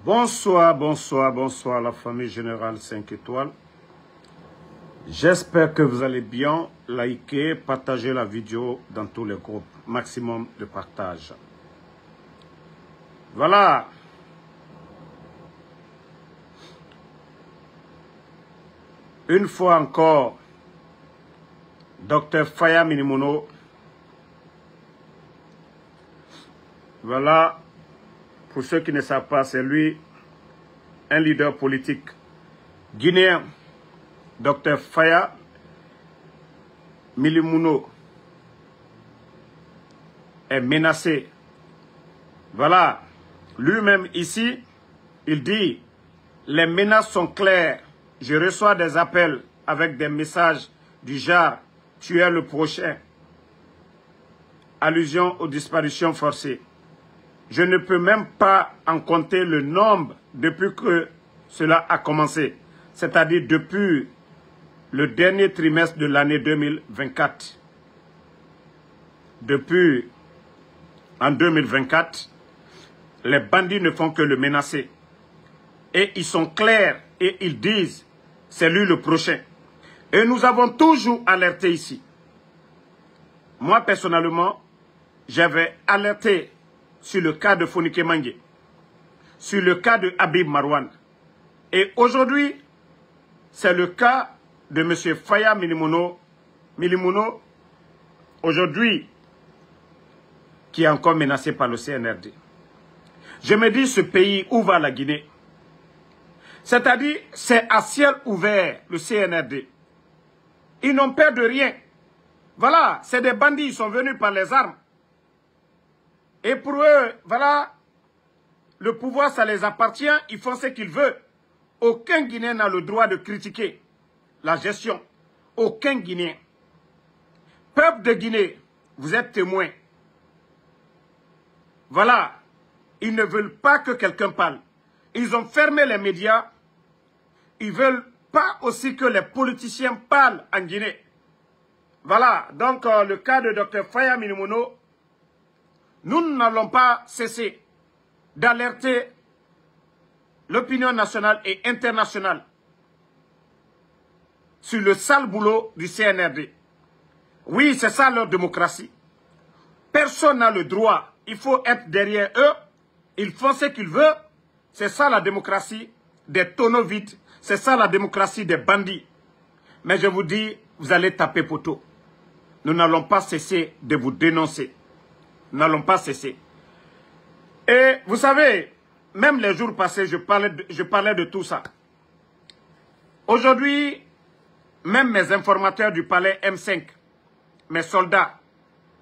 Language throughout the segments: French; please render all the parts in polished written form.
Bonsoir, bonsoir, bonsoir la famille Générale 5 étoiles. J'espère que vous allez bien. Likez, partagez la vidéo dans tous les groupes. Maximum de partage. Voilà. Une fois encore, Dr Faya Minimono. Voilà. Pour ceux qui ne savent pas, c'est lui, un leader politique guinéen, Dr Faya Minimono, est menacé. Voilà. Lui-même ici, il dit, les menaces sont claires. Je reçois des appels avec des messages du genre, tu es le prochain. Allusion aux disparitions forcées. Je ne peux même pas en compter le nombre depuis que cela a commencé. C'est-à-dire depuis le dernier trimestre de l'année 2024. Depuis en 2024, les bandits ne font que le menacer. Et ils sont clairs et ils disent, c'est lui le prochain. Et nous avons toujours alerté ici. Moi, personnellement, j'avais alerté sur le cas de Fonike Mangue, sur le cas de Habib Marwan. Et aujourd'hui, c'est le cas de M. Faya Minimono, aujourd'hui, qui est encore menacé par le CNRD. Je me dis, ce pays, où va la Guinée? C'est-à-dire, c'est à ciel ouvert, le CNRD. Ils n'ont peur de rien. Voilà, c'est des bandits, ils sont venus par les armes. Et pour eux, voilà, le pouvoir, ça les appartient, ils font ce qu'ils veulent. Aucun Guinéen n'a le droit de critiquer la gestion. Aucun Guinéen. Peuple de Guinée, vous êtes témoins. Voilà, ils ne veulent pas que quelqu'un parle. Ils ont fermé les médias. Ils ne veulent pas aussi que les politiciens parlent en Guinée. Voilà, donc le cas de Dr Faya Minimono, nous n'allons pas cesser d'alerter l'opinion nationale et internationale sur le sale boulot du CNRD. Oui, c'est ça leur démocratie. Personne n'a le droit. Il faut être derrière eux. Ils font ce qu'ils veulent. C'est ça la démocratie des tonneaux vides. C'est ça la démocratie des bandits. Mais je vous dis, vous allez taper poteau. Nous n'allons pas cesser de vous dénoncer. Nous n'allons pas cesser. Et vous savez, même les jours passés, je parlais de tout ça. Aujourd'hui, même mes informateurs du palais M5, mes soldats,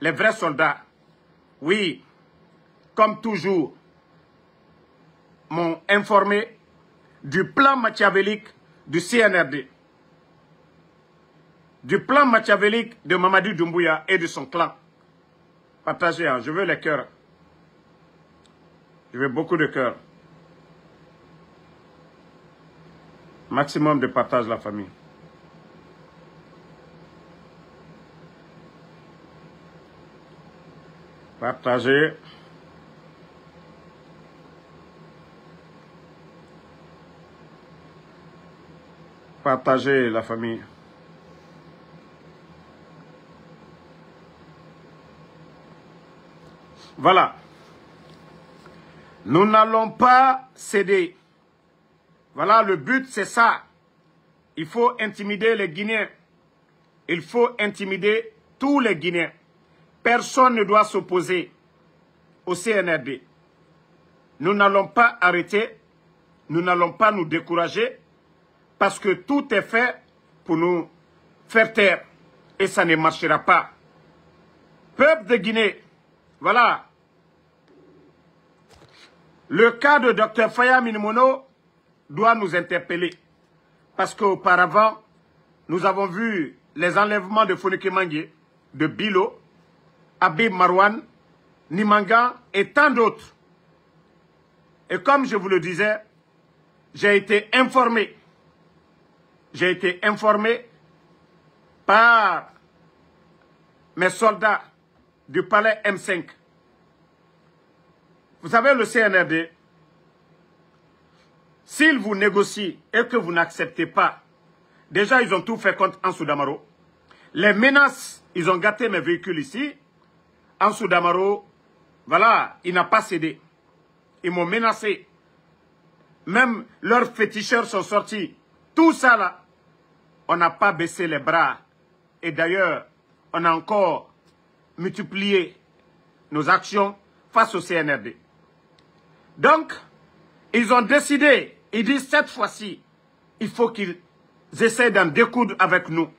les vrais soldats, oui, comme toujours, m'ont informé du plan machiavélique du CNRD, du plan machiavélique de Mamadou Doumbouya et de son clan. Partagez, hein, je veux les cœurs. Je veux beaucoup de cœurs. Maximum de partage, la famille. Partagez. Partagez, la famille. Voilà. Nous n'allons pas céder. Voilà, le but, c'est ça. Il faut intimider les Guinéens. Il faut intimider tous les Guinéens. Personne ne doit s'opposer au CNRD. Nous n'allons pas arrêter. Nous n'allons pas nous décourager. Parce que tout est fait pour nous faire taire. Et ça ne marchera pas. Peuple de Guinée, voilà. Le cas de Dr Faya Minimono doit nous interpeller. Parce qu'auparavant, nous avons vu les enlèvements de Fonike Mangue, de Bilo, Habib Marwan, Nimanga et tant d'autres. Et comme je vous le disais, j'ai été informé. J'ai été informé par mes soldats du palais M5. Vous savez, le CNRD, s'ils vous négocient et que vous n'acceptez pas, déjà ils ont tout fait contre Ansou Damaro. Les menaces, ils ont gâté mes véhicules ici. Ansou Damaro, voilà, il n'a pas cédé. Ils m'ont menacé. Même leurs féticheurs sont sortis. Tout ça là, on n'a pas baissé les bras. Et d'ailleurs, on a encore multiplié nos actions face au CNRD. Donc, ils ont décidé, ils disent cette fois-ci, il faut qu'ils essaient d'en découdre avec nous.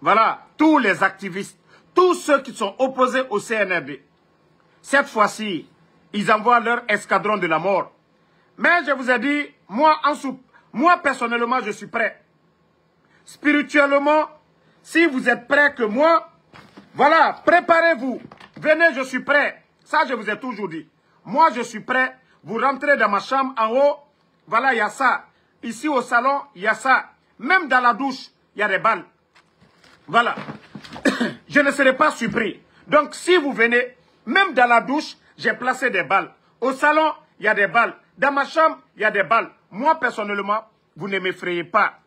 Voilà, tous les activistes, tous ceux qui sont opposés au CNRD. Cette fois-ci, ils envoient leur escadron de la mort. Mais je vous ai dit, moi personnellement, je suis prêt. Spirituellement, si vous êtes prêts que moi, voilà, préparez-vous. Venez, je suis prêt. Ça, je vous ai toujours dit. Moi, je suis prêt. Vous rentrez dans ma chambre en haut. Voilà, il y a ça. Ici au salon, il y a ça. Même dans la douche, il y a des balles. Voilà. Je ne serai pas surpris. Donc, si vous venez, même dans la douche, j'ai placé des balles. Au salon, il y a des balles. Dans ma chambre, il y a des balles. Moi, personnellement, vous ne m'effrayez pas.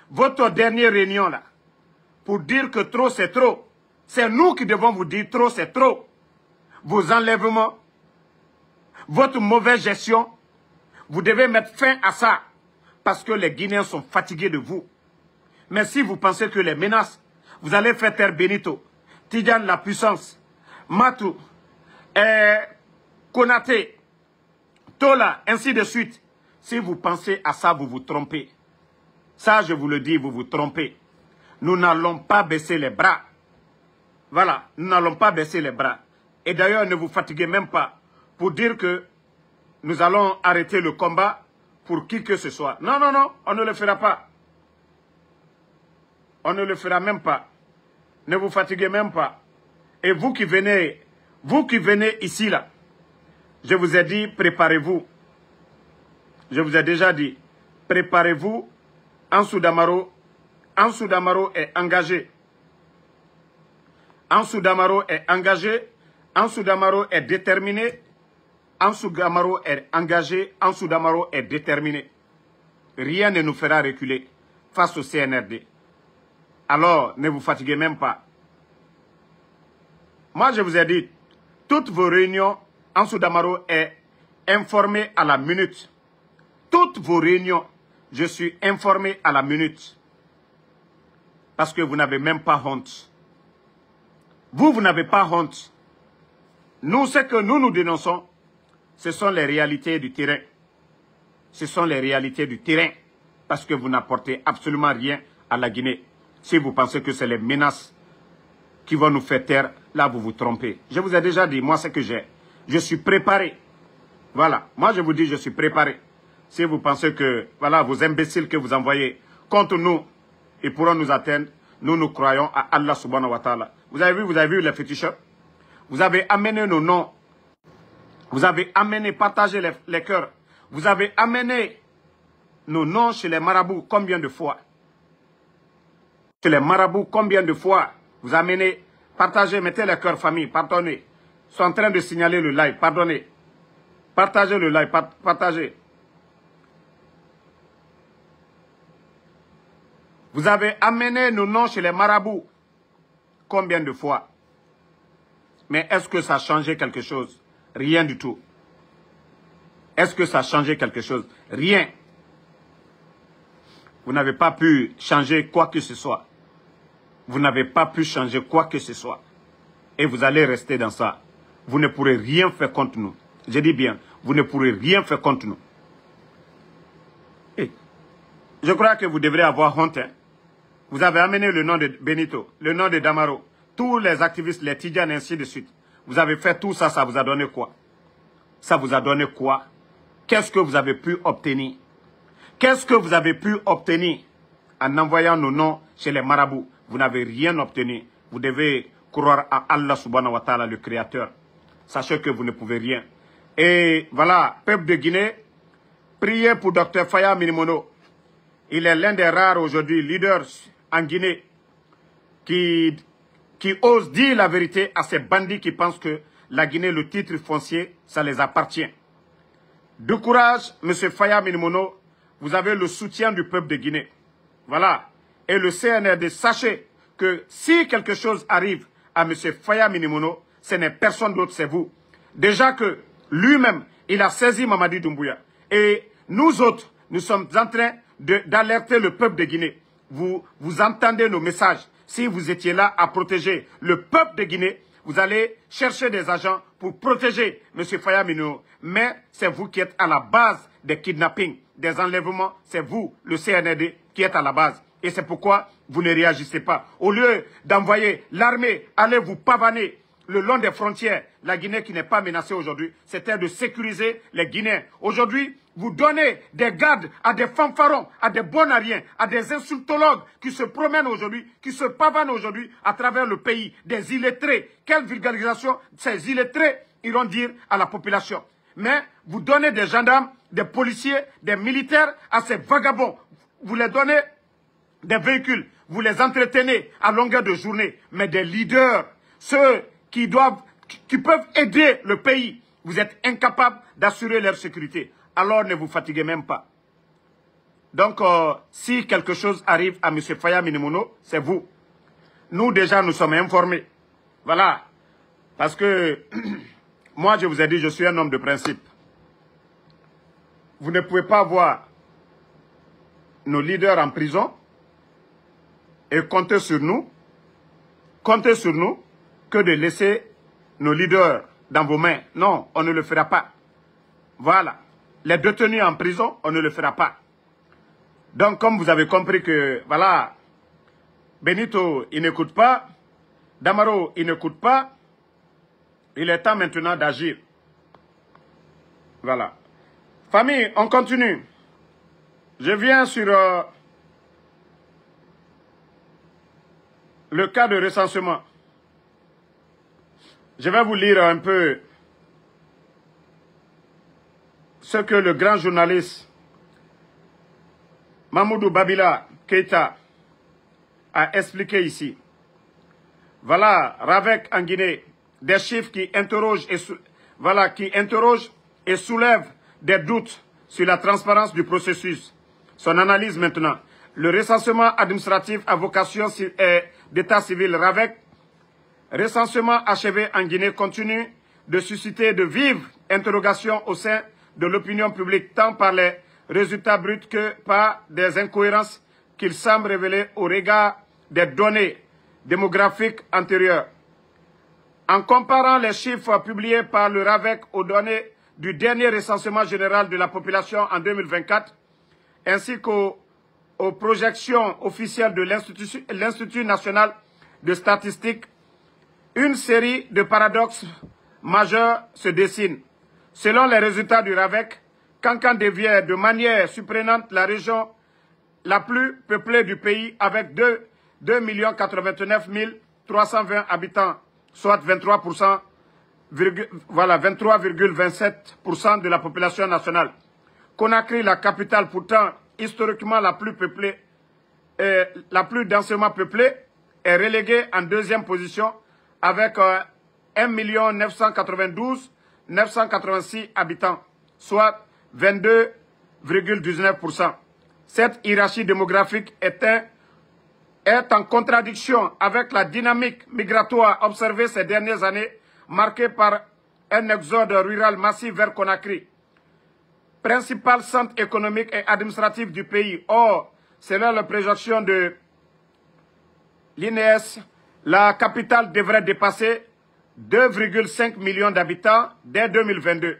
Votre dernière réunion, là, pour dire que trop, c'est trop. C'est nous qui devons vous dire trop, c'est trop. Vos enlèvements, votre mauvaise gestion, vous devez mettre fin à ça. Parce que les Guinéens sont fatigués de vous. Mais si vous pensez que les menaces, vous allez faire taire Benito, Tidjane la puissance, Matou, Konaté, Tola, ainsi de suite. Si vous pensez à ça, vous vous trompez. Ça, je vous le dis, vous vous trompez. Nous n'allons pas baisser les bras. Voilà, nous n'allons pas baisser les bras. Et d'ailleurs, ne vous fatiguez même pas pour dire que nous allons arrêter le combat pour qui que ce soit. Non, non, non, on ne le fera pas. On ne le fera même pas. Ne vous fatiguez même pas. Et vous qui venez ici, là, je vous ai dit, préparez-vous. Je vous ai déjà dit, préparez-vous. Ansou Damaro est engagé. Ansou Damaro est engagé. Ansou Damaro est déterminé. Ansou Damaro est engagé. Ansou Damaro est déterminé. Rien ne nous fera reculer face au CNRD. Alors, ne vous fatiguez même pas. Moi, je vous ai dit, toutes vos réunions, Ansou Damaro est informé à la minute. Toutes vos réunions, je suis informé à la minute. Parce que vous n'avez même pas honte. Vous n'avez pas honte. Nous, ce que nous dénonçons, ce sont les réalités du terrain. Ce sont les réalités du terrain. Parce que vous n'apportez absolument rien à la Guinée. Si vous pensez que c'est les menaces qui vont nous faire taire, là vous vous trompez. Je vous ai déjà dit, moi ce que j'ai. Je suis préparé. Voilà, moi je vous dis, je suis préparé. Si vous pensez que, voilà, vos imbéciles que vous envoyez contre nous, ils pourront nous atteindre, nous croyons à Allah subhanahu wa ta'ala. Vous avez vu les féticheurs? Vous avez amené nos noms. Vous avez amené, partagé les cœurs. Vous avez amené nos noms chez les marabouts combien de fois? Chez les marabouts combien de fois? Vous amenez, partagez, mettez les cœurs famille, pardonnez. Ils sont en train de signaler le live, pardonnez. Partagez le live, partagez. Vous avez amené nos noms chez les marabouts. Combien de fois? Mais est-ce que ça a changé quelque chose? Rien du tout. Est-ce que ça a changé quelque chose? Rien. Vous n'avez pas pu changer quoi que ce soit. Vous n'avez pas pu changer quoi que ce soit. Et vous allez rester dans ça. Vous ne pourrez rien faire contre nous. Je dis bien, vous ne pourrez rien faire contre nous. Et je crois que vous devrez avoir honte. Hein. Vous avez amené le nom de Benito, le nom de Damaro, tous les activistes, les Tidjane, ainsi de suite. Vous avez fait tout ça, ça vous a donné quoi? Ça vous a donné quoi? Qu'est-ce que vous avez pu obtenir? Qu'est-ce que vous avez pu obtenir en envoyant nos noms chez les marabouts? Vous n'avez rien obtenu. Vous devez croire à Allah subhanahu wa ta'ala, le Créateur. Sachez que vous ne pouvez rien. Et voilà, peuple de Guinée, priez pour Dr Faya Minimono. Il est l'un des rares aujourd'hui leaders en Guinée qui ose dire la vérité à ces bandits qui pensent que la Guinée, le titre foncier, ça les appartient. De courage, M. Faya Minimono, vous avez le soutien du peuple de Guinée. Voilà. Et le CNRD, sachez que si quelque chose arrive à M. Faya Minimono, ce n'est personne d'autre, c'est vous. Déjà que lui-même, il a saisi Mamadi Doumbouya. Et nous autres, nous sommes en train d'alerter le peuple de Guinée. Vous entendez nos messages. Si vous étiez là à protéger le peuple de Guinée, vous allez chercher des agents pour protéger M. Faya Minimono. Mais c'est vous qui êtes à la base des kidnappings, des enlèvements. C'est vous, le CNRD, qui êtes à la base. Et c'est pourquoi vous ne réagissez pas. Au lieu d'envoyer l'armée aller vous pavaner le long des frontières, la Guinée qui n'est pas menacée aujourd'hui, c'était de sécuriser les Guinéens. Aujourd'hui, vous donnez des gardes à des fanfarons, à des bonariens, à des insultologues qui se promènent aujourd'hui, qui se pavanent aujourd'hui à travers le pays, des illettrés. Quelle vulgarisation ces illettrés iront dire à la population. Mais vous donnez des gendarmes, des policiers, des militaires à ces vagabonds. Vous les donnez des véhicules, vous les entretenez à longueur de journée, mais des leaders, ceux qui peuvent aider le pays, vous êtes incapables d'assurer leur sécurité. Alors ne vous fatiguez même pas. Donc, si quelque chose arrive à M. Faya Minimono, c'est vous. Nous, déjà, nous sommes informés. Voilà. Parce que, moi, je vous ai dit, je suis un homme de principe. Vous ne pouvez pas voir nos leaders en prison et compter sur nous que de laisser nos leaders dans vos mains. Non, on ne le fera pas. Voilà. Les détenus en prison, on ne le fera pas. Donc, comme vous avez compris que, voilà, Benito, il n'écoute pas, Damaro, il n'écoute pas, il est temps maintenant d'agir. Voilà. Famille, on continue. Je viens sur le cas de recensement. Je vais vous lire un peu ce que le grand journaliste Mamoudou Babila Keïta a expliqué ici. Voilà, Ravec en Guinée, des chiffres qui interrogent et soulèvent des doutes sur la transparence du processus. Son analyse maintenant. Le recensement administratif à vocation d'état civil Ravec, recensement achevé en Guinée, continue de susciter de vives interrogations au sein de l'opinion publique, tant par les résultats bruts que par des incohérences qu'il semble révéler au regard des données démographiques antérieures. En comparant les chiffres publiés par le RAVEC aux données du dernier recensement général de la population en 2024, ainsi qu'aux projections officielles de l'Institut national de statistique, une série de paradoxes majeurs se dessinent. Selon les résultats du RAVEC, Kankan devient de manière surprenante la région la plus peuplée du pays avec 2 089 320 habitants, soit 23,27% de la population nationale. Conakry, la capitale pourtant historiquement la plus peuplée, la plus densément peuplée, est reléguée en deuxième position avec 1 992 986 habitants, soit 22,19%. Cette hiérarchie démographique est en contradiction avec la dynamique migratoire observée ces dernières années, marquée par un exode rural massif vers Conakry, principal centre économique et administratif du pays. Or, selon la projection de l'INES, la capitale devrait dépasser 2,5 millions d'habitants dès 2022,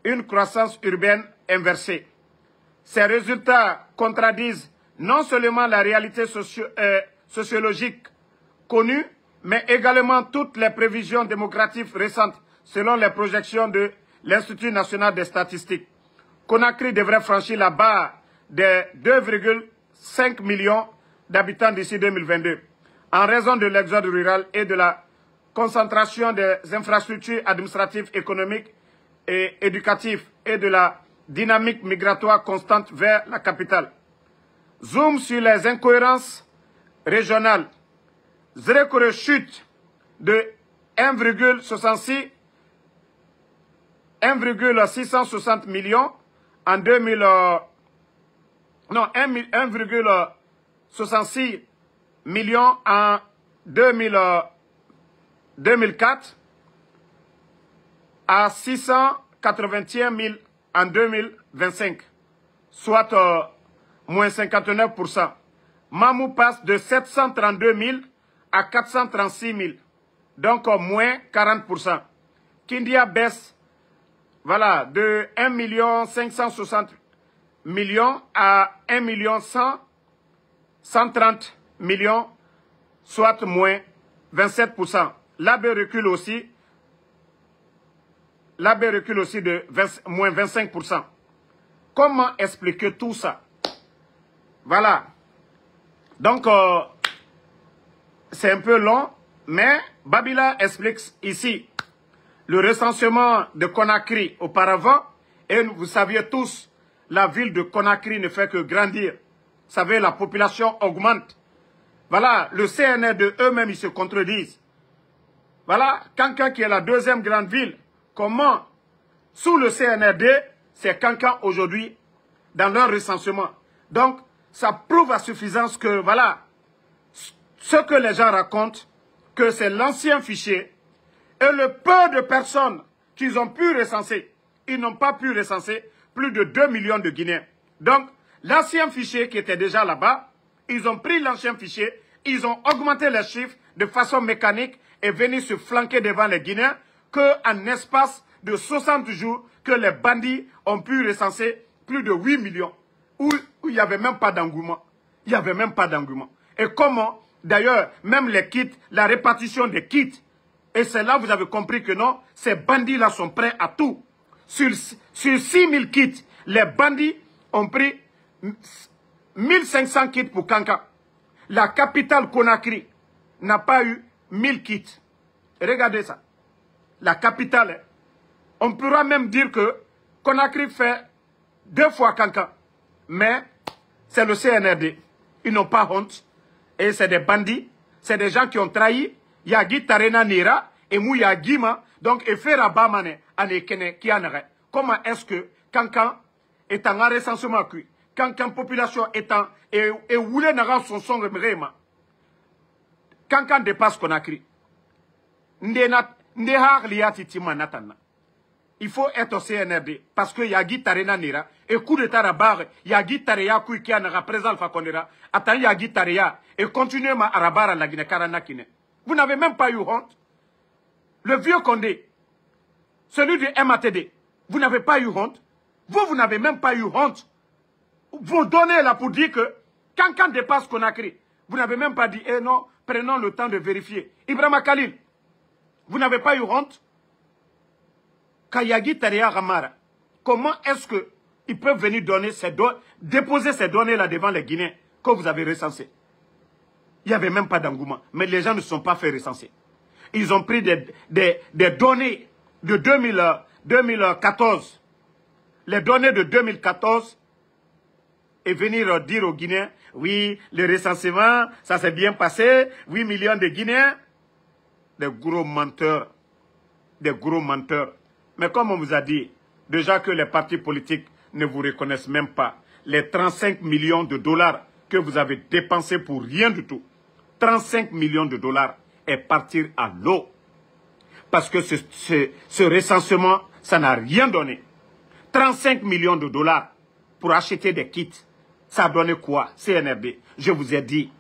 une croissance urbaine inversée. Ces résultats contradisent non seulement la réalité sociologique connue, mais également toutes les prévisions démographiques récentes selon les projections de l'Institut national des statistiques. Conakry devrait franchir la barre des 2,5 millions d'habitants d'ici 2022, en raison de l'exode rural et de la concentration des infrastructures administratives, économiques et éducatives et de la dynamique migratoire constante vers la capitale. Zoom sur les incohérences régionales. Zrékoré chute de 1,66 1,660 millions en 2000, non, 1,66 millions en 2004 à 681 000 en 2025, soit moins 59%. Mamou passe de 732 000 à 436 000, donc moins 40%. Kindia baisse, voilà, de 1 560 millions à 1 130 millions, soit moins 27%. L'AB recule aussi. L'AB recule aussi de moins 25%. Comment expliquer tout ça? Voilà. Donc, c'est un peu long, mais Babila explique ici le recensement de Conakry auparavant, et vous saviez tous, la ville de Conakry ne fait que grandir. Vous savez, la population augmente. Voilà, le CNRD eux-mêmes, ils se contredisent. Voilà, Kankan qui est la deuxième grande ville, comment, sous le CNRD, c'est Kankan aujourd'hui dans leur recensement. Donc, ça prouve à suffisance que, voilà, ce que les gens racontent, que c'est l'ancien fichier, et le peu de personnes qu'ils ont pu recenser, ils n'ont pas pu recenser plus de 2 millions de Guinéens. Donc, l'ancien fichier qui était déjà là-bas, ils ont pris l'ancien fichier, ils ont augmenté les chiffres de façon mécanique et venu se flanquer devant les Guinéens qu'en espace de 60 jours, que les bandits ont pu recenser plus de 8 millions, où il n'y avait même pas d'engouement. Il n'y avait même pas d'engouement. Et comment, d'ailleurs, même les kits, la répartition des kits, et c'est là que vous avez compris que non, ces bandits-là sont prêts à tout. Sur 6 000 kits, les bandits ont pris 1500 kits pour Kankan. La capitale Conakry n'a pas eu 1000 kits. Regardez ça. La capitale, on pourra même dire que Conakry fait 2 fois Kankan. Mais c'est le CNRD. Ils n'ont pas honte. Et c'est des bandits. C'est des gens qui ont trahi. Yagi Tarena Nira et Mouya Gima. Donc, et Fera Bamane, Anekene, Kianare. Comment est-ce que Kankan est en recensement cuit? Kankan population étant et Woulé Nara son son Rema. Kankan dépasse Conakry. Ndehar Liati Tima Natana. Il faut être au CNRD parce que Yagi Tarena Nira et coup de Tarabar, Yagi Tareya Kouikiana présent Fakondera, attends Yagi Tareya et continuez ma Arabara la Guinée Karanakine. Vous n'avez même pas eu honte. Le vieux Condé, celui du MATD, vous n'avez pas eu honte. Vous n'avez même pas eu honte. Vous donnez là pour dire que Kankan dépasse Conakry. Vous n'avez même pas dit, eh non, prenons le temps de vérifier. Ibrahima Khalil, vous n'avez pas eu honte. Kayagi Tareya Ramara, comment est-ce qu'ils peuvent venir donner déposer ces données-là devant les Guinéens que vous avez recensés? Il n'y avait même pas d'engouement. Mais les gens ne se sont pas fait recenser. Ils ont pris des données de 2014. Les données de 2014 et venir dire aux Guinéens, oui, le recensement, ça s'est bien passé, 8 millions de Guinéens. Des gros menteurs. Des gros menteurs. Mais comme on vous a dit, déjà que les partis politiques ne vous reconnaissent même pas, les 35 millions de dollars que vous avez dépensés pour rien du tout, 35 millions de dollars est partir à l'eau. Parce que ce recensement, ça n'a rien donné. 35 millions de dollars pour acheter des kits, ça a donné quoi? CNRD, je vous ai dit,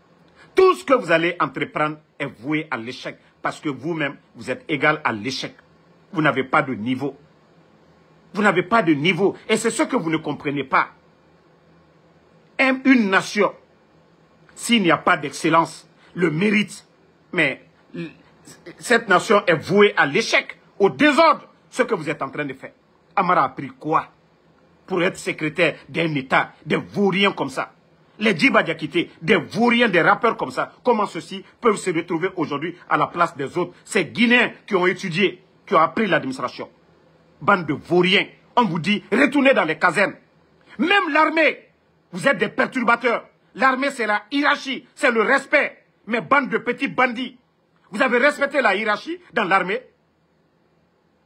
tout ce que vous allez entreprendre est voué à l'échec. Parce que vous-même, vous êtes égal à l'échec. Vous n'avez pas de niveau. Vous n'avez pas de niveau. Et c'est ce que vous ne comprenez pas. Une nation, s'il n'y a pas d'excellence, le mérite, mais cette nation est vouée à l'échec, au désordre, ce que vous êtes en train de faire. Amara a pris quoi pour être secrétaire d'un État, des vauriens comme ça? Les Djiba Diakité, des vauriens, des rappeurs comme ça, comment ceux-ci peuvent se retrouver aujourd'hui à la place des autres? Ces Guinéens qui ont étudié, qui ont appris l'administration. Bande de vauriens. On vous dit, retournez dans les casernes. Même l'armée, vous êtes des perturbateurs. L'armée, c'est la hiérarchie, c'est le respect. Mais bande de petits bandits. Vous avez respecté la hiérarchie dans l'armée?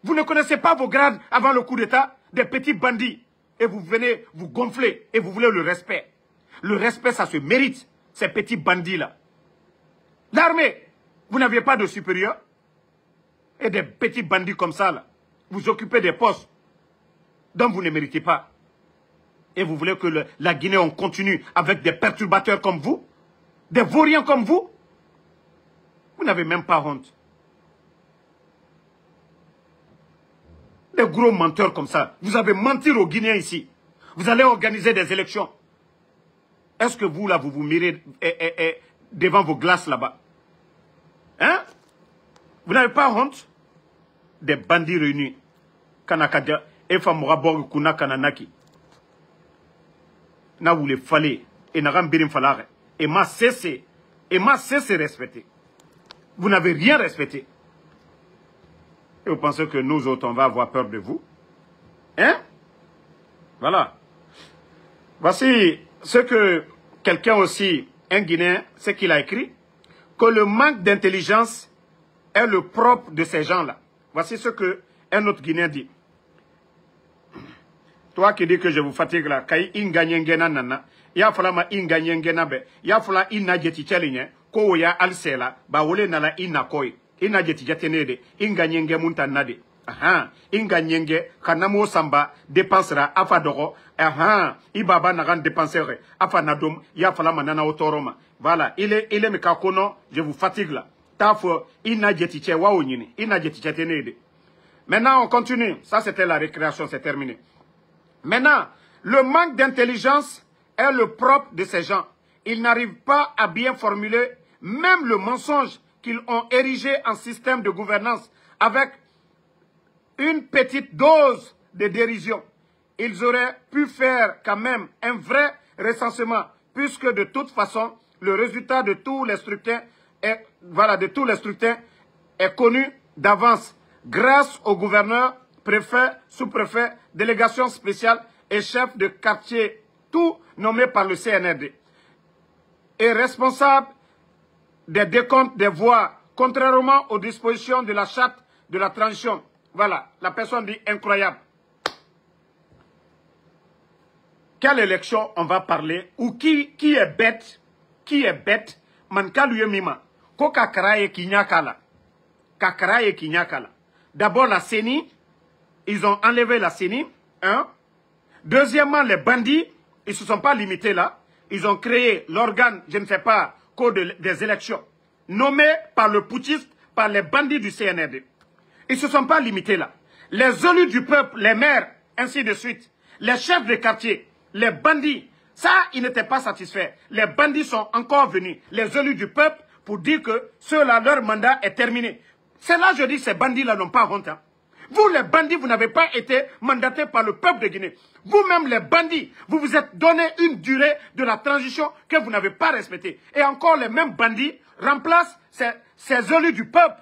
Vous ne connaissez pas vos grades avant le coup d'État? Des petits bandits. Et vous venez vous gonfler et vous voulez le respect. Le respect, ça se mérite, ces petits bandits-là. L'armée, vous n'aviez pas de supérieur? Et des petits bandits comme ça, là, vous occupez des postes dont vous ne méritez pas. Et vous voulez que la Guinée, on continue avec des perturbateurs comme vous? Des vauriens comme vous? Vous n'avez même pas honte. Des gros menteurs comme ça. Vous avez menti aux Guinéens ici. Vous allez organiser des élections. Est-ce que vous, là, vous vous mirez devant vos glaces là-bas? Hein? Vous n'avez pas honte? Des bandits réunis. Kanakadia, Efa Mourabor Kuna Kananaki. Na vous les fallait. Et n'a rien falare. Et m'a cessé. Et m'a cessé respecter. Vous n'avez rien respecté. Et vous pensez que nous autres, on va avoir peur de vous? Hein? Voilà. Voici ce que quelqu'un aussi, un Guinéen, ce qu'il a écrit. Que le manque d'intelligence est le propre de ces gens-là. Voici ce qu'un autre Guinéen dit. Toi qui dis que je vous fatigue là, kai inganyengena nana, ya fala ma inganyengena be, ya fala ina jeti chelinye, ko ya alsela, ba wole nala ina koi, ina jeti jatenede, inganyenge muntanade. Aha, inganyenge, kanamo samba, dépensera, afa doro, aha, ibaba nagan dépensere, afa nadom, ya fala manana otoroma. Voilà, il est mekakono, je vous fatigue là. Tafo, ina jeti che wa onyini, ina jeti jatenede. Maintenant, on continue. Ça, c'était la récréation, c'est terminé. Maintenant, le manque d'intelligence est le propre de ces gens. Ils n'arrivent pas à bien formuler même le mensonge qu'ils ont érigé en système de gouvernance avec une petite dose de dérision. Ils auraient pu faire quand même un vrai recensement puisque de toute façon, le résultat de tous les scrutins est connu d'avance grâce au gouverneur, préfet, sous-préfet, délégation spéciale et chef de quartier, tout nommé par le CNRD, et responsable des décomptes des voix, contrairement aux dispositions de la charte de la transition. Voilà, la personne dit incroyable. Quelle élection on va parler? Ou qui est bête? Qui est bête? Mankaluye mima. Ko kakaraye kinyakala. Kakaraye kinyakala. D'abord la CENI. Ils ont enlevé la CENI, hein. Deuxièmement, les bandits, ils ne se sont pas limités là. Ils ont créé l'organe, je ne sais pas, code des élections, nommé par le putschiste, par les bandits du CNRD. Ils ne se sont pas limités là. Les élus du peuple, les maires, ainsi de suite, les chefs de quartier, les bandits, ça, ils n'étaient pas satisfaits. Les bandits sont encore venus, les élus du peuple, pour dire que ceux-là, leur mandat est terminé. C'est là, je dis, ces bandits-là n'ont pas honte, hein. Vous, les bandits, vous n'avez pas été mandatés par le peuple de Guinée. Vous-même, les bandits, vous vous êtes donné une durée de la transition que vous n'avez pas respectée. Et encore, les mêmes bandits remplacent ces élus du peuple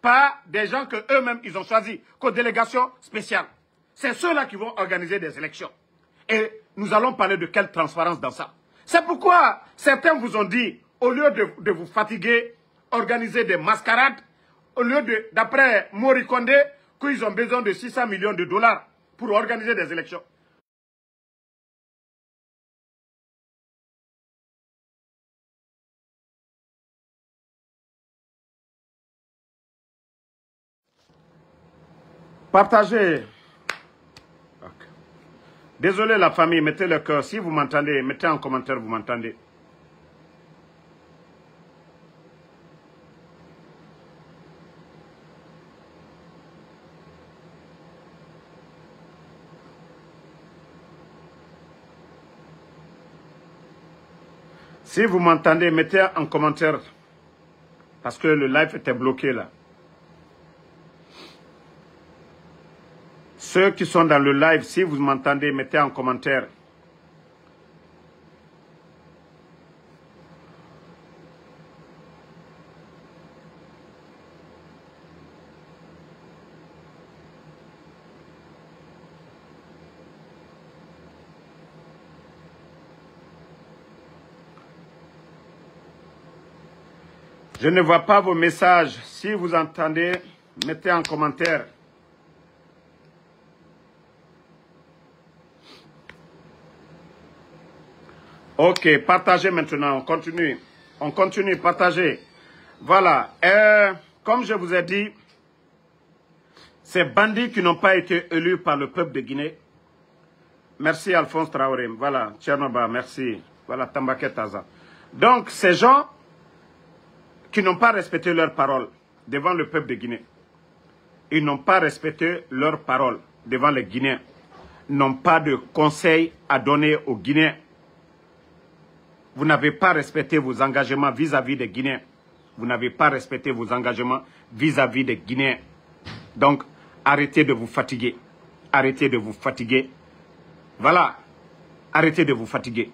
par des gens que eux-mêmes, ils ont choisis comme délégation spéciale. C'est ceux-là qui vont organiser des élections. Et nous allons parler de quelle transparence dans ça. C'est pourquoi certains vous ont dit, au lieu de vous fatiguer, organiser des mascarades, au lieu de, d'après Mori Kondé, qu'ils ont besoin de 600 millions de dollars pour organiser des élections. Partagez. Okay. Désolé la famille, mettez le cœur. Si vous m'entendez, mettez en commentaire, vous m'entendez. Si vous m'entendez, mettez en commentaire. Parce que le live était bloqué là. Ceux qui sont dans le live, si vous m'entendez, mettez en commentaire. Je ne vois pas vos messages. Si vous entendez, mettez en commentaire. Ok, partagez maintenant, on continue. On continue, partagez. Voilà, comme je vous ai dit, ces bandits qui n'ont pas été élus par le peuple de Guinée. Merci Alphonse Traoré, voilà, Tchernoba, merci. Voilà, Tambaké Taza. Donc, ces gens qui n'ont pas respecté leurs paroles devant le peuple de Guinée, ils n'ont pas respecté leurs paroles devant les Guinéens, n'ont pas de conseils à donner aux Guinéens. Vous n'avez pas respecté vos engagements vis-à-vis des Guinéens. Vous n'avez pas respecté vos engagements vis-à-vis des Guinéens. Donc, arrêtez de vous fatiguer. Arrêtez de vous fatiguer. Voilà. Arrêtez de vous fatiguer.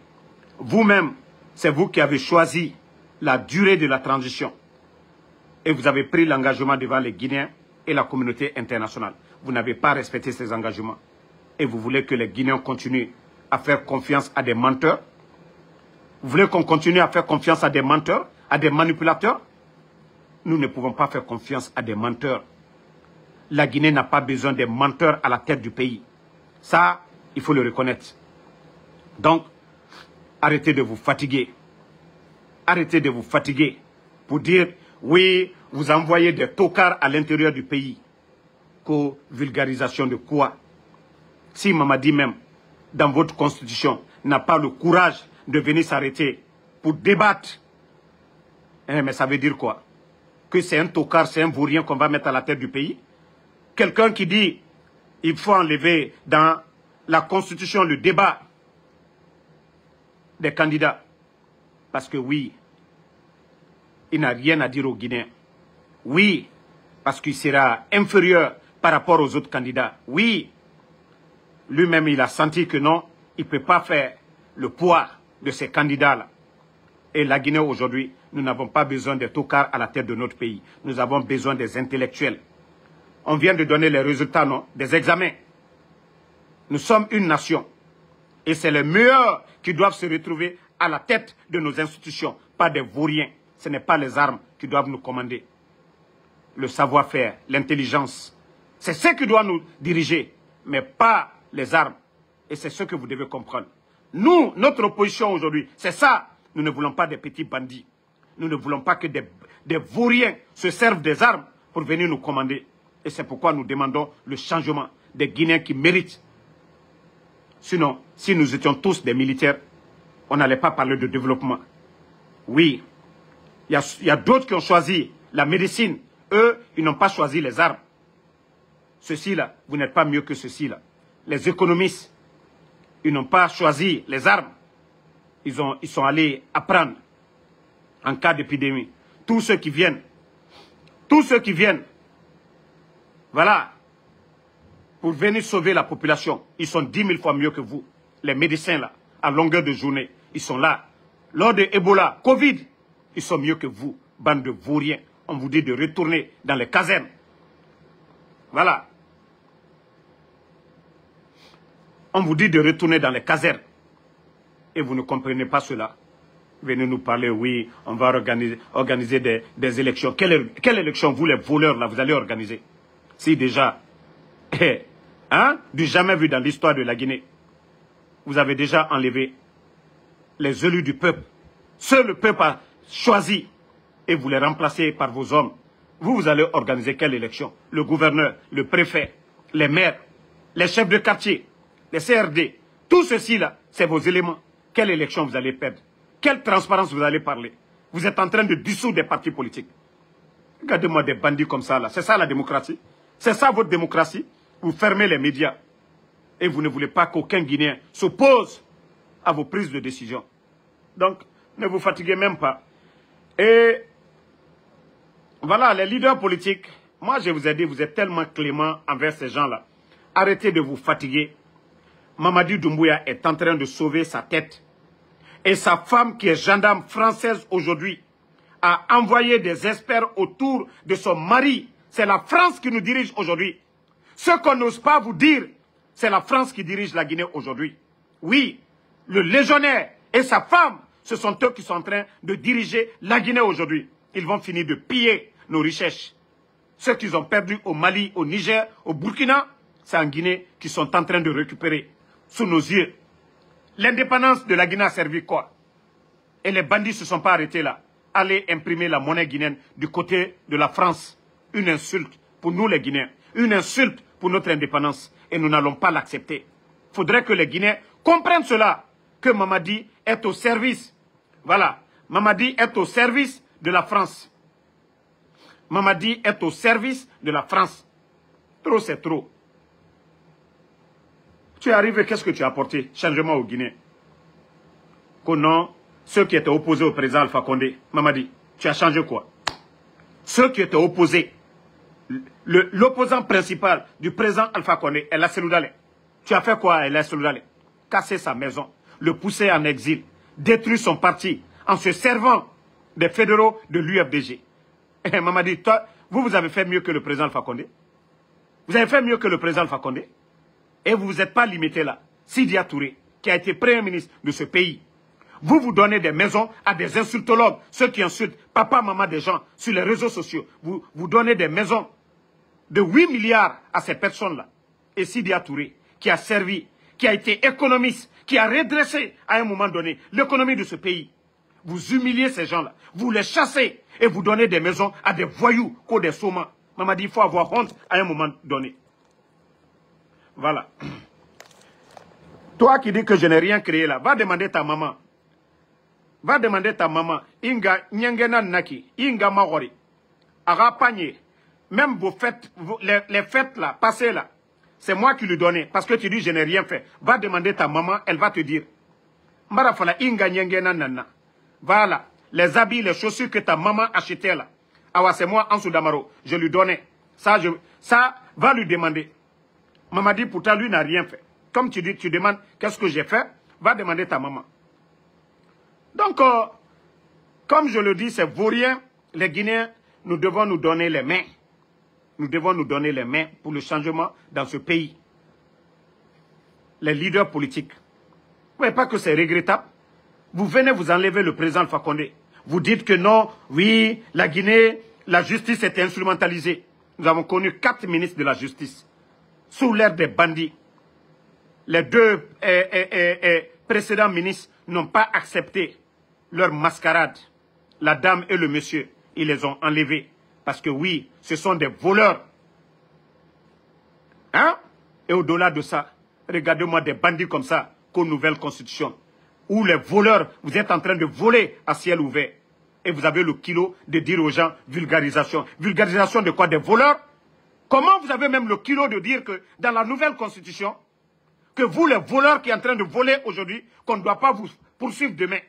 Vous-même, c'est vous qui avez choisi la durée de la transition. Et vous avez pris l'engagement devant les Guinéens et la communauté internationale. Vous n'avez pas respecté ces engagements. Et vous voulez que les Guinéens continuent à faire confiance à des menteurs? Vous voulez qu'on continue à faire confiance à des menteurs, à des manipulateurs? Nous ne pouvons pas faire confiance à des menteurs. La Guinée n'a pas besoin des menteurs à la tête du pays. Ça, il faut le reconnaître. Donc, arrêtez de vous fatiguer. Arrêtez de vous fatiguer pour dire, oui, vous envoyez des tocards à l'intérieur du pays. Co-vulgarisation de quoi? Si Mamadi même, dans votre constitution, n'a pas le courage de venir s'arrêter pour débattre, mais ça veut dire quoi? Que c'est un tocard, c'est un vaurien qu'on va mettre à la tête du pays? Quelqu'un qui dit, il faut enlever dans la constitution le débat des candidats. Parce que oui, il n'a rien à dire aux Guinéens. Oui, parce qu'il sera inférieur par rapport aux autres candidats. Oui, lui-même il a senti que non, il ne peut pas faire le poids de ces candidats-là. Et la Guinée aujourd'hui, nous n'avons pas besoin des tocards à la tête de notre pays. Nous avons besoin des intellectuels. On vient de donner les résultats, non, des examens. Nous sommes une nation. Et c'est les meilleurs qui doivent se retrouver à la tête de nos institutions, pas des vauriens. Ce n'est pas les armes qui doivent nous commander. Le savoir-faire, l'intelligence, c'est ce qui doit nous diriger, mais pas les armes. Et c'est ce que vous devez comprendre. Nous, notre opposition aujourd'hui, c'est ça. Nous ne voulons pas des petits bandits. Nous ne voulons pas que des vauriens se servent des armes pour venir nous commander. Et c'est pourquoi nous demandons le changement des Guinéens qui méritent. Sinon, si nous étions tous des militaires, on n'allait pas parler de développement. Oui, il y a d'autres qui ont choisi la médecine. Eux, ils n'ont pas choisi les armes. Ceux-ci-là, vous n'êtes pas mieux que ceux-ci-là. Les économistes, ils n'ont pas choisi les armes. Ils sont allés apprendre en cas d'épidémie. Tous ceux qui viennent, voilà, pour venir sauver la population, ils sont 10 000 fois mieux que vous. Les médecins, là, à longueur de journée, ils sont là. Lors de Ebola, Covid, ils sont mieux que vous, bande de vauriens. On vous dit de retourner dans les casernes. Voilà. On vous dit de retourner dans les casernes. Et vous ne comprenez pas cela. Venez nous parler, oui, on va organiser des élections. Quelle élection, vous les voleurs, là, vous allez organiser? Si déjà, du jamais vu dans l'histoire de la Guinée, vous avez déjà enlevé les élus du peuple. Seul le peuple a choisi et vous les remplacez par vos hommes. Vous allez organiser quelle élection? Le gouverneur, le préfet, les maires, les chefs de quartier, les CRD, tout ceci-là, c'est vos éléments. Quelle élection vous allez perdre? Quelle transparence vous allez parler? Vous êtes en train de dissoudre des partis politiques. Regardez-moi des bandits comme ça, là. C'est ça la démocratie? C'est ça votre démocratie? Vous fermez les médias. Et vous ne voulez pas qu'aucun Guinéen s'oppose à vos prises de décision. Donc, ne vous fatiguez même pas. Et voilà, les leaders politiques, moi je vous ai dit, vous êtes tellement clément envers ces gens-là. Arrêtez de vous fatiguer. Mamadi Doumbouya est en train de sauver sa tête. Et sa femme, qui est gendarme française aujourd'hui, a envoyé des experts autour de son mari. C'est la France qui nous dirige aujourd'hui. Ce qu'on n'ose pas vous dire, c'est la France qui dirige la Guinée aujourd'hui. Oui, le légionnaire et sa femme, ce sont eux qui sont en train de diriger la Guinée aujourd'hui. Ils vont finir de piller nos richesses. Ceux qu'ils ont perdus au Mali, au Niger, au Burkina, c'est en Guinée qu'ils sont en train de récupérer sous nos yeux. L'indépendance de la Guinée a servi quoi? et les bandits ne se sont pas arrêtés là. Allez imprimer la monnaie guinéenne du côté de la France. Une insulte pour nous les Guinéens. Une insulte pour notre indépendance. Et nous n'allons pas l'accepter. Il faudrait que les Guinéens comprennent cela. Que Mamadi est au service. Voilà. Mamadi est au service de la France. Mamadi est au service de la France. Trop, c'est trop. Tu es arrivé, qu'est-ce que tu as apporté? Changement au Guinée. Que non, ceux qui étaient opposés au président Alpha Condé, Mamadi, tu as changé quoi? Ceux qui étaient opposés, l'opposant principal du président Alpha Condé, El Seloudale. Tu as fait quoi, El Seloudale? Casser sa maison, le pousser en exil, détruire son parti en se servant des fédéraux de l'UFDG. Eh, Mamadi, toi, vous avez fait mieux que le président Alpha Condé. Vous avez fait mieux que le président Alpha Condé. Et vous ne vous êtes pas limité là. Sidia Touré, qui a été premier ministre de ce pays. Vous donnez des maisons à des insultologues, ceux qui insultent papa, maman des gens sur les réseaux sociaux. Vous donnez des maisons de 8 milliards à ces personnes-là. Et Sidia Touré, qui a servi, qui a été économiste, qui a redressé à un moment donné l'économie de ce pays. Vous humiliez ces gens-là. Vous les chassez et vous donnez des maisons à des voyous comme des saumons. Maman dit qu'il faut avoir honte à un moment donné. Voilà. Toi qui dis que je n'ai rien créé là, va demander ta maman. Va demander ta maman. Inga nyangena naki, inga magori. Ara panier. Même vos fêtes, les fêtes là, passées là, c'est moi qui lui donnais. Parce que tu dis je n'ai rien fait. Va demander ta maman, elle va te dire. Marafala inga nyangena nana. Voilà. Les habits, les chaussures que ta maman achetait là. Ah c'est moi, Ansou Damaro. Je lui donnais. Ça, va lui demander. Maman dit, pourtant, lui n'a rien fait. Comme tu dis, tu demandes, qu'est-ce que j'ai fait? Va demander ta maman. Donc, comme je le dis, c'est vaurien. Les Guinéens, nous devons nous donner les mains. Nous devons nous donner les mains pour le changement dans ce pays. Les leaders politiques. Vous ne voyez pas que c'est regrettable? Vous venez vous enlever le président Alpha Condé. Vous dites que non, oui, la Guinée, la justice est instrumentalisée. Nous avons connu 4 ministres de la justice. Sous l'ère des bandits. Les 2 précédents ministres n'ont pas accepté leur mascarade. La dame et le monsieur, ils les ont enlevés. Parce que oui, ce sont des voleurs. Hein? Et au-delà de ça, regardez-moi des bandits comme ça, qu'aux nouvelles constitutions. Où les voleurs, vous êtes en train de voler à ciel ouvert. Et vous avez le kilo de dire aux gens vulgarisation. Vulgarisation de quoi? Des voleurs? Comment vous avez même le kilo de dire que dans la nouvelle constitution, que vous les voleurs qui êtes en train de voler aujourd'hui, qu'on ne doit pas vous poursuivre demain?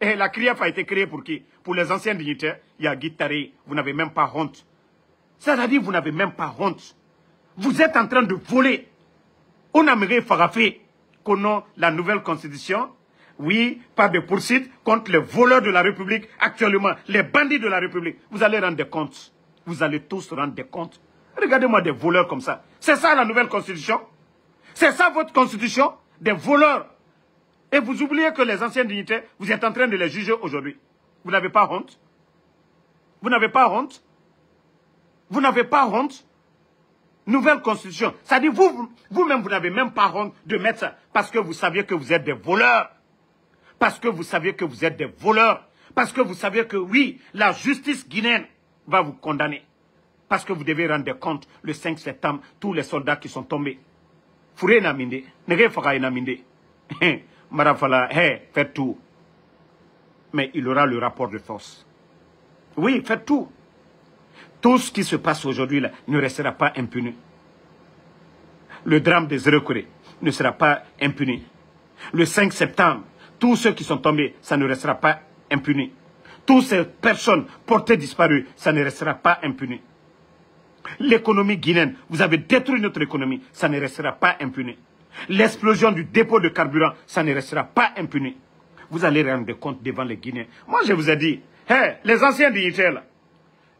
Et la CRIEF a été créée pour qui? Pour les anciens dignitaires. Il y a Guittari, vous n'avez même pas honte. C'est-à-dire vous n'avez même pas honte. Vous êtes en train de voler. On aimerait farafé qu'on ait la nouvelle constitution. Oui, pas de poursuite contre les voleurs de la République actuellement, les bandits de la République. Vous allez rendre des comptes. Vous allez tous rendre des comptes. Regardez-moi des voleurs comme ça. C'est ça la nouvelle constitution? C'est ça votre constitution? Des voleurs. Et vous oubliez que les anciens dignitaires, vous êtes en train de les juger aujourd'hui. Vous n'avez pas honte? Vous n'avez pas honte? Vous n'avez pas honte? Nouvelle constitution. Ça dit vous-même, vous n'avez même pas honte de mettre ça. Parce que vous saviez que vous êtes des voleurs. Parce que vous saviez que vous êtes des voleurs. Parce que vous saviez que oui, la justice guinéenne va vous condamner. Parce que vous devez rendre compte le 5 septembre, tous les soldats qui sont tombés. Fouré naminde, nege faka naminde. Marafala, faites tout. Mais il aura le rapport de force. Oui, faites tout. Tout ce qui se passe aujourd'hui là ne restera pas impuni. Le drame des Zérekoré ne sera pas impuni. Le 5 septembre, tous ceux qui sont tombés, ça ne restera pas impuni. Toutes ces personnes portées disparues, ça ne restera pas impuni. L'économie guinéenne, vous avez détruit notre économie, ça ne restera pas impuni. L'explosion du dépôt de carburant, ça ne restera pas impuni. Vous allez rendre compte devant les Guinéens. Moi, je vous ai dit, les anciens dignitaires, là,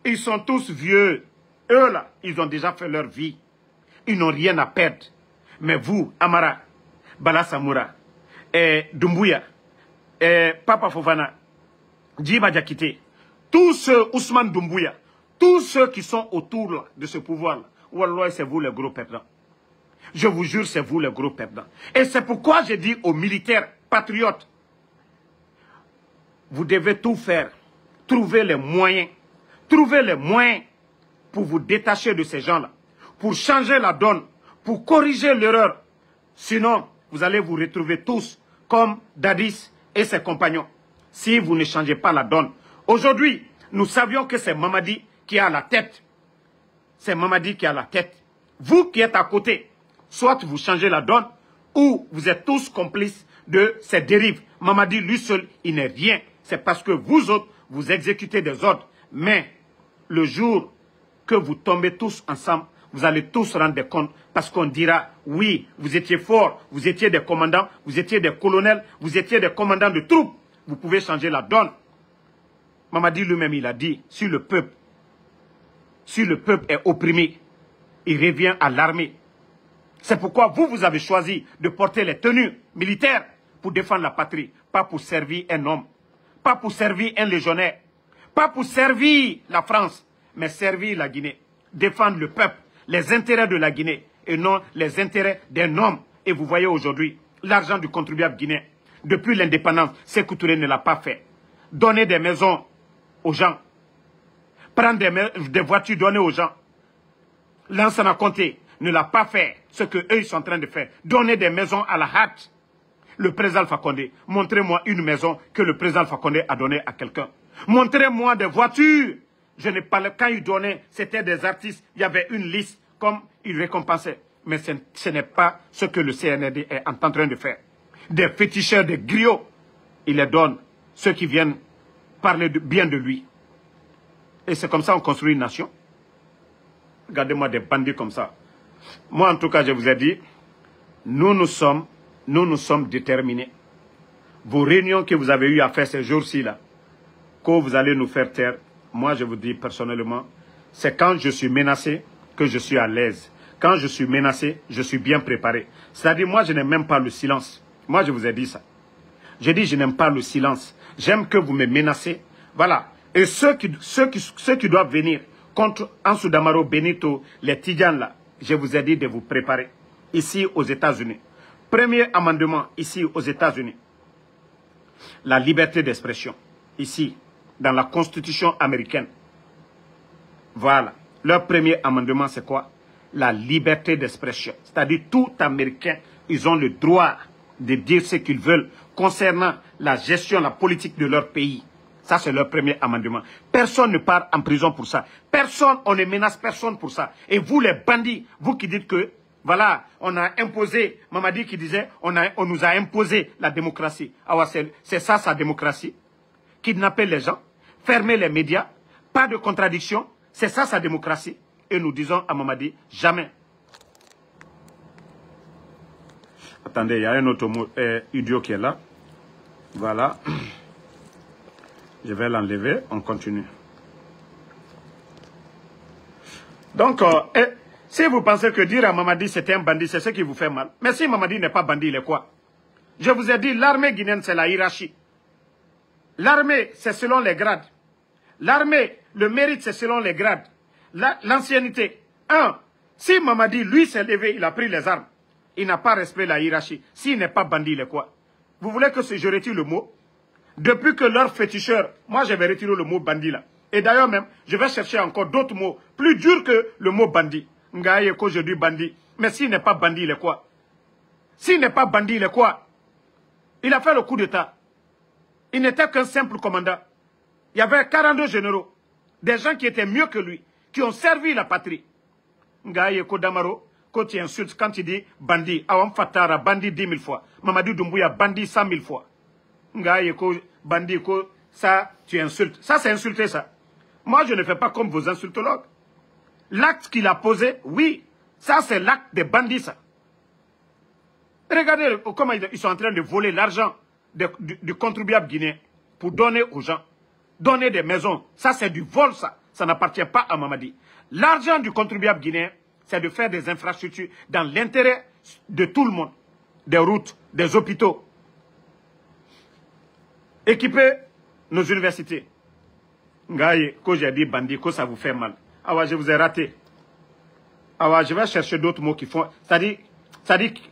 ils sont tous vieux. Eux, là, ils ont déjà fait leur vie. Ils n'ont rien à perdre. Mais vous, Amara, Bala Samoura, Doumbouya, Papa Fofana, Djiba Diakité, tous ceux, Ousmane Doumbouya, tous ceux qui sont autour là, de ce pouvoir-là, Wallah, c'est vous les gros perdants. Je vous jure, c'est vous les gros perdants. Et c'est pourquoi je dis aux militaires patriotes, vous devez tout faire. Trouver les moyens pour vous détacher de ces gens-là, pour changer la donne, pour corriger l'erreur. Sinon, vous allez vous retrouver tous comme Dadis et ses compagnons, si vous ne changez pas la donne. Aujourd'hui, nous savions que c'est Mamadi qui a la tête. C'est Mamadi qui a la tête. Vous qui êtes à côté, soit vous changez la donne, ou vous êtes tous complices de ces dérives. Mamadi, lui seul, il n'est rien. C'est parce que vous autres, vous exécutez des ordres. Mais le jour que vous tombez tous ensemble, vous allez tous rendre compte parce qu'on dira, oui, vous étiez forts, vous étiez des commandants, vous étiez des colonels, vous étiez des commandants de troupes. Vous pouvez changer la donne. Mamadi lui-même, il a dit, si le peuple est opprimé, il revient à l'armée. C'est pourquoi vous avez choisi de porter les tenues militaires pour défendre la patrie, pas pour servir un homme, pas pour servir un légionnaire, pas pour servir la France, mais servir la Guinée, défendre le peuple, les intérêts de la Guinée et non les intérêts d'un homme. Et vous voyez aujourd'hui, l'argent du contribuable guinéen, depuis l'indépendance, Sékou Touré ne l'a pas fait. Donner des maisons aux gens, prendre des voitures données aux gens. Lansana Conté ne l'a pas fait, ce qu'eux ils sont en train de faire. Donner des maisons à la hâte. Le président Alpha Condé, montrez-moi une maison que le président Alpha Condé a donnée à quelqu'un. Montrez-moi des voitures. Je n'ai pas quand il donnait, c'était des artistes, il y avait une liste comme il récompensait. Mais ce n'est pas ce que le CNRD est en train de faire. Des féticheurs, des griots, il les donne, ceux qui viennent parler bien de lui. Et c'est comme ça qu'on construit une nation. Regardez-moi des bandits comme ça. Moi, en tout cas, je vous ai dit, nous sommes déterminés. Vos réunions que vous avez eues à faire ces jours-ci, là, que vous allez nous faire taire, moi, je vous dis personnellement, c'est quand je suis menacé que je suis à l'aise. Quand je suis menacé, je suis bien préparé. C'est-à-dire, moi, je n'aime même pas le silence. Moi, je vous ai dit ça. J'ai dit, je n'aime pas le silence. J'aime que vous me menacez. Voilà. Et ceux qui doivent venir contre Ansou Damaro, Benito, les Tidjans, là, je vous ai dit de vous préparer. Ici, aux États-Unis. Premier amendement, ici, aux États-Unis. La liberté d'expression. Ici, dans la Constitution américaine. Voilà. Leur premier amendement, c'est quoi? La liberté d'expression. C'est-à-dire, tout Américain, ils ont le droit de dire ce qu'ils veulent concernant la gestion, la politique de leur pays. Ça, c'est leur premier amendement. Personne ne part en prison pour ça. Personne, on ne menace personne pour ça. Et vous, les bandits, vous qui dites que, voilà, on a imposé, Mamadi qui disait, on nous a imposé la démocratie. Ah ouais, c'est ça, sa démocratie. Kidnapper les gens, fermer les médias, pas de contradiction. C'est ça, sa démocratie. Et nous disons à Mamadi, jamais. Attendez, il y a un autre idiot qui est là. Voilà. Je vais l'enlever, on continue. Donc, si vous pensez que dire à Mamadi c'était un bandit, c'est ce qui vous fait mal. Mais si Mamadi n'est pas bandit, il est quoi? Je vous ai dit, l'armée guinéenne, c'est la hiérarchie. L'armée, c'est selon les grades. L'armée, le mérite, c'est selon les grades. L'ancienneté. Si Mamadi, lui, s'est levé, il a pris les armes. Il n'a pas respecté la hiérarchie. S'il n'est pas bandit, il est quoi? Vous voulez que je retire le mot? Depuis que leur féticheur, moi je vais retirer le mot bandit là. Et d'ailleurs même, je vais chercher encore d'autres mots plus durs que le mot bandit. Ngaye ko je dis bandit. Mais s'il n'est pas bandit, il est quoi? S'il n'est pas bandit, il est quoi? Il a fait le coup d'état. Il n'était qu'un simple commandant. Il y avait 42 généraux. Des gens qui étaient mieux que lui. Qui ont servi la patrie. Ngaye ko Damaro, quand tu insultes, quand tu dis bandit, Awam Fatara, bandit 10 000 fois. Mamadou Doumbouya, bandit 100 000 fois. Ngaye ko bandit ko, ça, tu insultes. Ça, c'est insulter ça. Moi, je ne fais pas comme vos insultologues. L'acte qu'il a posé, oui, ça, c'est l'acte des bandits, ça. Regardez comment ils sont en train de voler l'argent du contribuable guinéen pour donner aux gens. Donner des maisons, ça, c'est du vol, ça. Ça n'appartient pas à Mamadi. L'argent du contribuable guinéen, c'est de faire des infrastructures dans l'intérêt de tout le monde. Des routes, des hôpitaux. Équiper nos universités. Ngaye, quand j'ai dit bandit, que ça vous fait mal. Ah ouais, je vous ai raté. Ah ouais, je vais chercher d'autres mots qui font... C'est-à-dire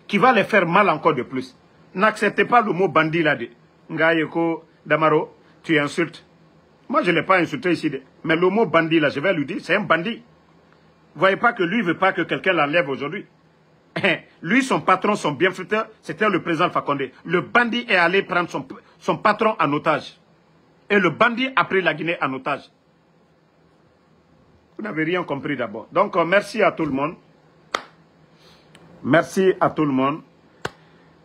qui va les faire mal encore de plus. N'acceptez pas le mot bandit là. Ngaye, ko Damaro, tu insultes. Moi, je ne l'ai pas insulté ici. Mais le mot bandit, là, je vais lui dire, c'est un bandit. Vous voyez pas que lui ne veut pas que quelqu'un l'enlève aujourd'hui. Lui, son patron, son bienfaiteur, c'était le président Alpha Condé. Le bandit est allé prendre son patron en otage. Et le bandit a pris la Guinée en otage. Vous n'avez rien compris d'abord. Donc, merci à tout le monde. Merci à tout le monde.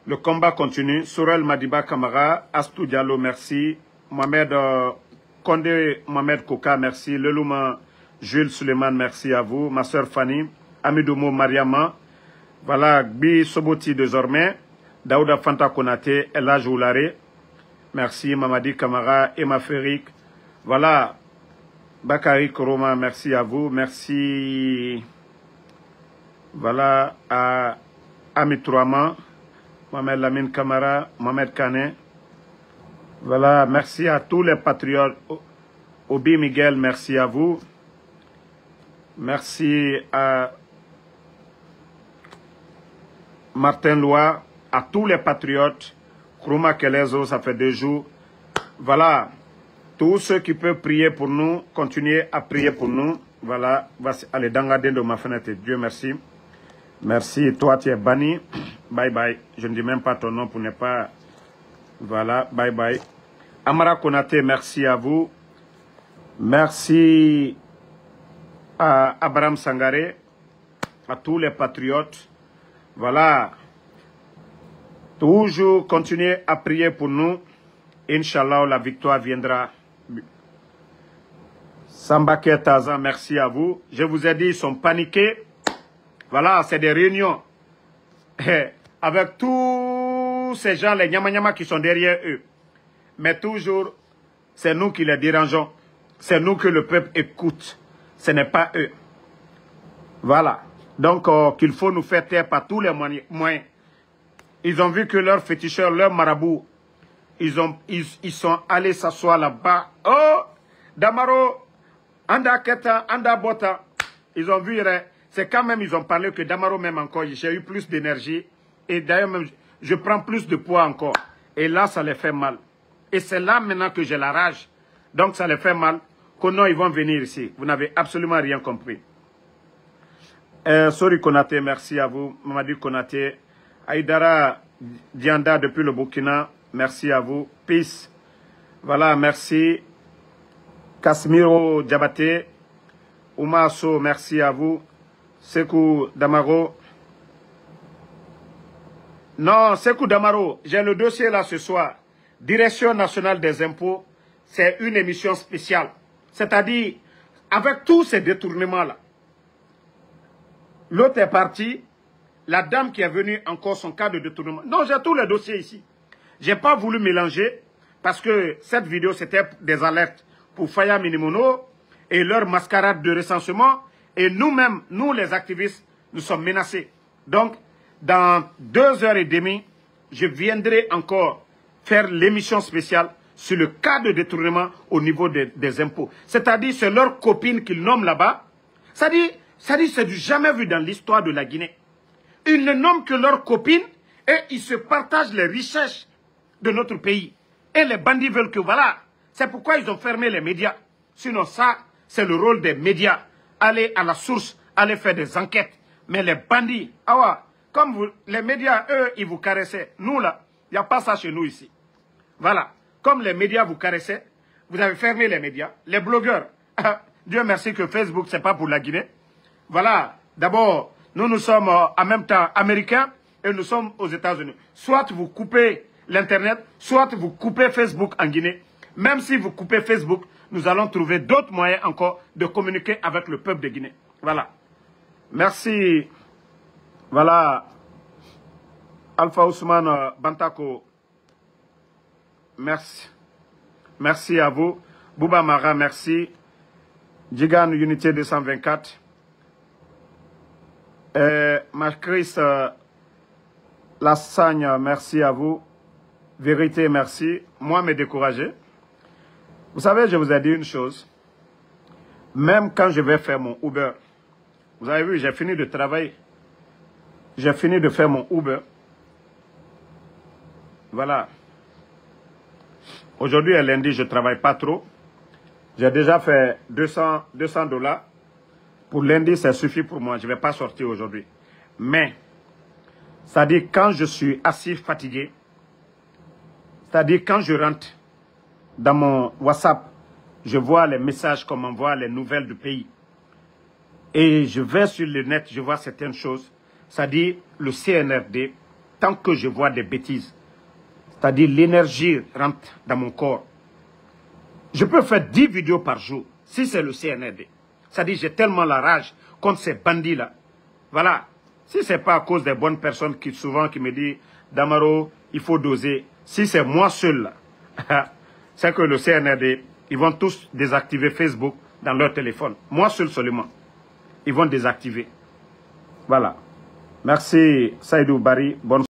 Le combat continue. Sorel Madiba Kamara, Astou Diallo, merci. Mohamed Condé, Mohamed Koka, merci. Lelouma Jules Suleiman, merci à vous. Ma soeur Fanny, Amidoumo Mariama. Voilà, Gbi Soboti désormais. Daouda Fanta Konate, Elaj Oulare. Merci, Mamadi Kamara, Emma Ferik. Voilà, Bakari Koroma, merci à vous. Merci. Voilà, à Amit Touama, Mohamed Lamine Kamara, Mohamed Kane. Voilà, merci à tous les patriotes. Obi Miguel, merci à vous. Merci à Martin Loa, à tous les patriotes. Krouma Kelezo, ça fait 2 jours. Voilà, tous ceux qui peuvent prier pour nous, continuez à prier pour nous. Voilà, allez, dangaden de ma fenêtre, Dieu merci. Merci, toi tu es banni. Bye bye. Je ne dis même pas ton nom pour ne pas... Voilà, bye bye. Amara Konate, merci à vous. Merci à Abraham Sangaré, à tous les patriotes. Voilà. Toujours continuer à prier pour nous. Inch'Allah, la victoire viendra. Sambake Tazan, merci à vous. Je vous ai dit, ils sont paniqués. Voilà, c'est des réunions. Avec tous ces gens, les nyama qui sont derrière eux. Mais toujours, c'est nous qui les dérangeons. C'est nous que le peuple écoute. Ce n'est pas eux. Voilà. Donc, qu'il faut nous faire taire par tous les moyens. Ils ont vu que leurs féticheurs, leurs marabouts, ils sont allés s'asseoir là-bas. Oh, Damaro, Anda Keta, Anda Bota. Ils ont vu, c'est quand même, ils ont parlé que Damaro même encore, j'ai eu plus d'énergie. Et d'ailleurs, même, je prends plus de poids encore. Et là, ça les fait mal. Et c'est là maintenant que j'ai la rage. Donc, ça les fait mal. Que non, ils vont venir ici. Vous n'avez absolument rien compris. Sori Konate, merci à vous. Mamadi Konate. Aïdara Dianda depuis le Burkina, merci à vous. Peace. Voilà, merci. Kasmiro Diabaté. Oumaso, merci à vous. Sekou Damaro. Non, Sekou Damaro, j'ai le dossier là ce soir. Direction nationale des impôts, c'est une émission spéciale. C'est-à-dire, avec tous ces détournements-là, l'autre est parti, la dame qui est venue encore son cas de détournement. Non, j'ai tous les dossiers ici. Je n'ai pas voulu mélanger parce que cette vidéo, c'était des alertes pour Faya Minimono et leur mascarade de recensement. Et nous-mêmes, nous les activistes, nous sommes menacés. Donc, dans 2h30, je viendrai encore faire l'émission spéciale sur le cas de détournement au niveau des impôts. C'est-à-dire, c'est leurs copines qu'ils nomment là-bas. C'est-à-dire, c'est du jamais vu dans l'histoire de la Guinée. Ils ne nomment que leurs copines et ils se partagent les richesses de notre pays. Et les bandits veulent que, voilà, c'est pourquoi ils ont fermé les médias. Sinon, ça, c'est le rôle des médias. Aller à la source, aller faire des enquêtes. Mais les bandits, ah ouais, comme vous, les médias, eux, ils vous caressaient. Nous, là, il n'y a pas ça chez nous ici. Voilà. Comme les médias vous caressaient, vous avez fermé les médias. Les blogueurs, Dieu merci que Facebook, ce n'est pas pour la Guinée. Voilà. D'abord, nous sommes en même temps américains et nous sommes aux États-Unis. Soit vous coupez l'Internet, soit vous coupez Facebook en Guinée. Même si vous coupez Facebook, nous allons trouver d'autres moyens encore de communiquer avec le peuple de Guinée. Voilà. Merci. Voilà. Alpha Ousmane Bantako. Merci. Merci à vous. Bouba Mara, merci. Djigan Unité 224. Chris Lassagne, merci à vous. Vérité, merci. Moi, me décourager. Vous savez, je vous ai dit une chose. Même quand je vais faire mon Uber, vous avez vu, j'ai fini de travailler. J'ai fini de faire mon Uber. Voilà. Aujourd'hui est lundi, je ne travaille pas trop. J'ai déjà fait 200 $. Pour lundi, ça suffit pour moi. Je ne vais pas sortir aujourd'hui. Mais, c'est-à-dire quand je suis assis fatigué, c'est-à-dire quand je rentre dans mon WhatsApp, je vois les messages qu'on m'envoie, les nouvelles du pays. Et je vais sur le net, je vois certaines choses. C'est-à-dire le CNRD, tant que je vois des bêtises, c'est-à-dire l'énergie rentre dans mon corps. Je peux faire 10 vidéos par jour, si c'est le CNRD. C'est-à-dire j'ai tellement la rage contre ces bandits-là. Voilà. Si ce n'est pas à cause des bonnes personnes qui souvent qui me disent, Damaro, il faut doser. Si c'est moi seul, là, c'est que le CNRD, ils vont tous désactiver Facebook dans leur téléphone. Moi seul seulement. Ils vont désactiver. Voilà. Merci Saïdou Bari. Bonne